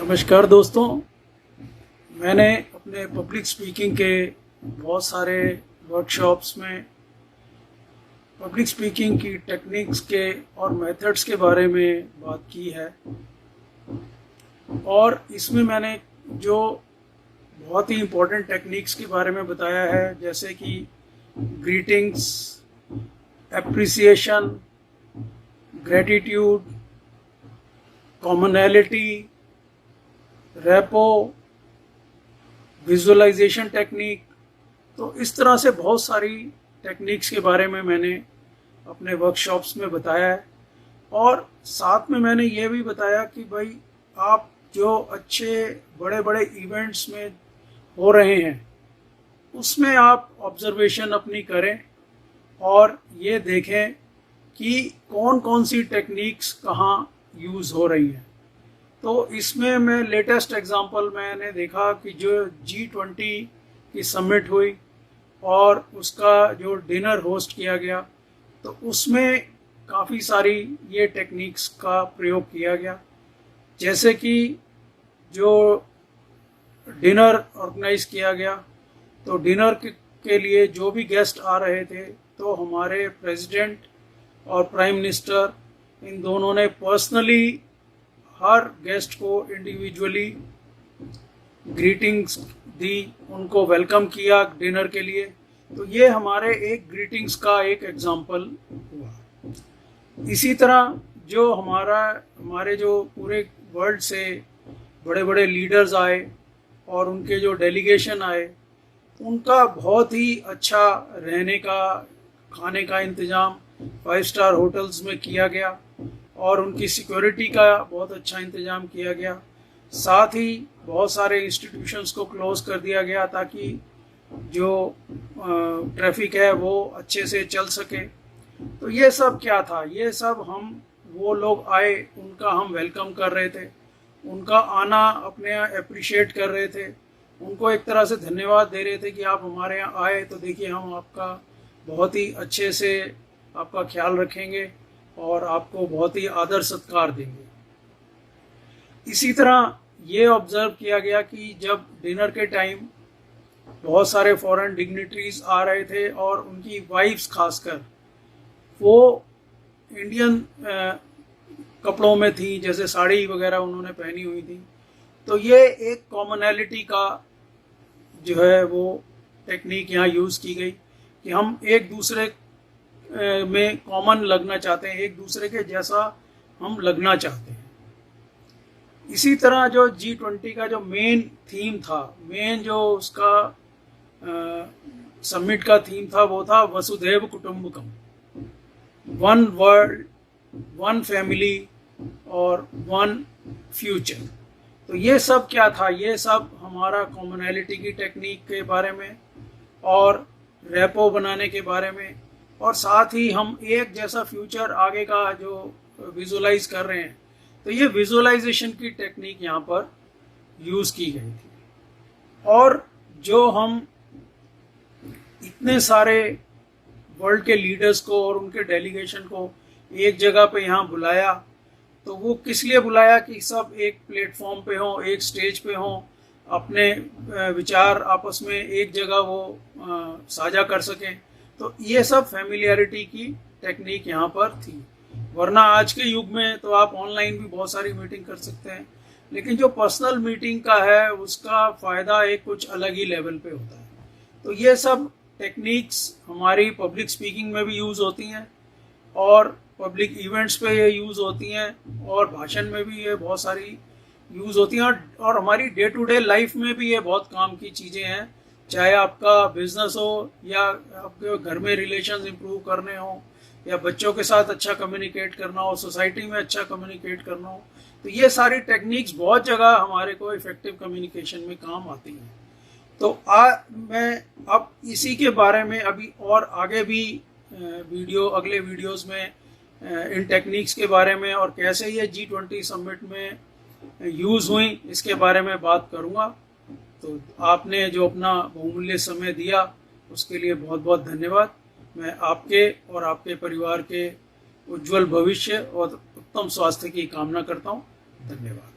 नमस्कार दोस्तों। मैंने अपने पब्लिक स्पीकिंग के बहुत सारे वर्कशॉप्स में पब्लिक स्पीकिंग की टेक्निक्स के और मेथड्स के बारे में बात की है और इसमें मैंने जो बहुत ही इम्पोर्टेंट टेक्निक्स के बारे में बताया है, जैसे कि greetings, appreciation, gratitude, commonality, rapport, visualisation technique. तो इस तरह से बहुत सारी टेक्निक्स के बारे में मैंने अपने वर्कशॉप्स में बताया है और साथ में मैंने ये भी बताया कि भाई आप जो अच्छे बड़े बड़े इवेंट्स में हो रहे हैं उसमें आप ऑब्जर्वेशन अपनी करें और ये देखें कि कौन कौन सी टेक्निक्स कहाँ यूज़ हो रही हैं। तो इसमें मैं लेटेस्ट एग्जांपल मैंने देखा कि जो G20 की समिट हुई और उसका जो डिनर होस्ट किया गया, तो उसमें काफ़ी सारी ये टेक्निक्स का प्रयोग किया गया। जैसे कि जो डिनर ऑर्गेनाइज किया गया, तो डिनर के लिए जो भी गेस्ट आ रहे थे, तो हमारे प्रेसिडेंट और प्राइम मिनिस्टर इन दोनों ने पर्सनली हर गेस्ट को इंडिविजुअली ग्रीटिंग्स दी, उनको वेलकम किया डिनर के लिए। तो ये हमारे एक ग्रीटिंग्स का एक एग्जाम्पल हुआ। इसी तरह जो हमारे जो पूरे वर्ल्ड से बड़े बड़े लीडर्स आए और उनके जो डेलीगेशन आए, उनका बहुत ही अच्छा रहने का, खाने का इंतज़ाम 5 स्टार होटल्स में किया गया और उनकी सिक्योरिटी का बहुत अच्छा इंतज़ाम किया गया। साथ ही बहुत सारे इंस्टीट्यूशंस को क्लोज कर दिया गया ताकि जो ट्रैफिक है वो अच्छे से चल सके। तो ये सब क्या था? ये सब वो लोग आए, उनका हम वेलकम कर रहे थे, उनका आना अपने अप्रिशिएट कर रहे थे, उनको एक तरह से धन्यवाद दे रहे थे कि आप हमारे यहाँ आए तो देखिए हम आपका बहुत ही अच्छे से आपका ख्याल रखेंगे और आपको बहुत ही आदर सत्कार देंगे। इसी तरह ये ऑब्जर्व किया गया कि जब डिनर के टाइम बहुत सारे फॉरेन डिग्निटरीज आ रहे थे और उनकी वाइफ्स खासकर वो इंडियन कपड़ों में थी, जैसे साड़ी वगैरह उन्होंने पहनी हुई थी। तो ये एक कॉमनैलिटी का जो है वो टेक्निक यहाँ यूज़ की गई कि हम एक दूसरे में कॉमन लगना चाहते हैं, एक दूसरे के जैसा हम लगना चाहते हैं। इसी तरह जो G20 का जो मेन थीम था, मेन जो उसका समिट का थीम था, वो था वसुधैव कुटुंबकम, वन वर्ल्ड, वन फैमिली और वन फ्यूचर। तो ये सब क्या था? ये सब हमारा कॉमनैलिटी की टेक्निक के बारे में और रेपो बनाने के बारे में, और साथ ही हम एक जैसा फ्यूचर आगे का जो विजुअलाइज कर रहे हैं, तो ये विजुअलाइजेशन की टेक्निक यहाँ पर यूज़ की गई थी। और जो हम इतने सारे वर्ल्ड के लीडर्स को और उनके डेलीगेशन को एक जगह पे यहाँ बुलाया, तो वो किस लिए बुलाया कि सब एक प्लेटफॉर्म पे हों, एक स्टेज पे हों, अपने विचार आपस में एक जगह वो साझा कर सकें। तो ये सब फैमिलियरिटी की टेक्निक यहाँ पर थी। वरना आज के युग में तो आप ऑनलाइन भी बहुत सारी मीटिंग कर सकते हैं, लेकिन जो पर्सनल मीटिंग का है उसका फ़ायदा एक कुछ अलग ही लेवल पे होता है। तो ये सब टेक्निक्स हमारी पब्लिक स्पीकिंग में भी यूज़ होती हैं और पब्लिक इवेंट्स पे ये यूज़ होती हैं और भाषण में भी ये बहुत सारी यूज़ होती हैं और हमारी डे टू डे लाइफ में भी ये बहुत काम की चीज़ें हैं। चाहे आपका बिजनेस हो या आपके घर में रिलेशंस इंप्रूव करने हो या बच्चों के साथ अच्छा कम्युनिकेट करना हो, सोसाइटी में अच्छा कम्युनिकेट करना हो, तो ये सारी टेक्निक्स बहुत जगह हमारे को इफेक्टिव कम्युनिकेशन में काम आती हैं। तो मैं अब इसी के बारे में अभी और आगे भी अगले वीडियोस में इन टेक्निक्स के बारे में और कैसे ये G20 समिट में यूज़ हुई इसके बारे में बात करूँगा। तो आपने जो अपना बहुमूल्य समय दिया उसके लिए बहुत बहुत धन्यवाद। मैं आपके और आपके परिवार के उज्जवल भविष्य और उत्तम स्वास्थ्य की कामना करता हूँ। धन्यवाद।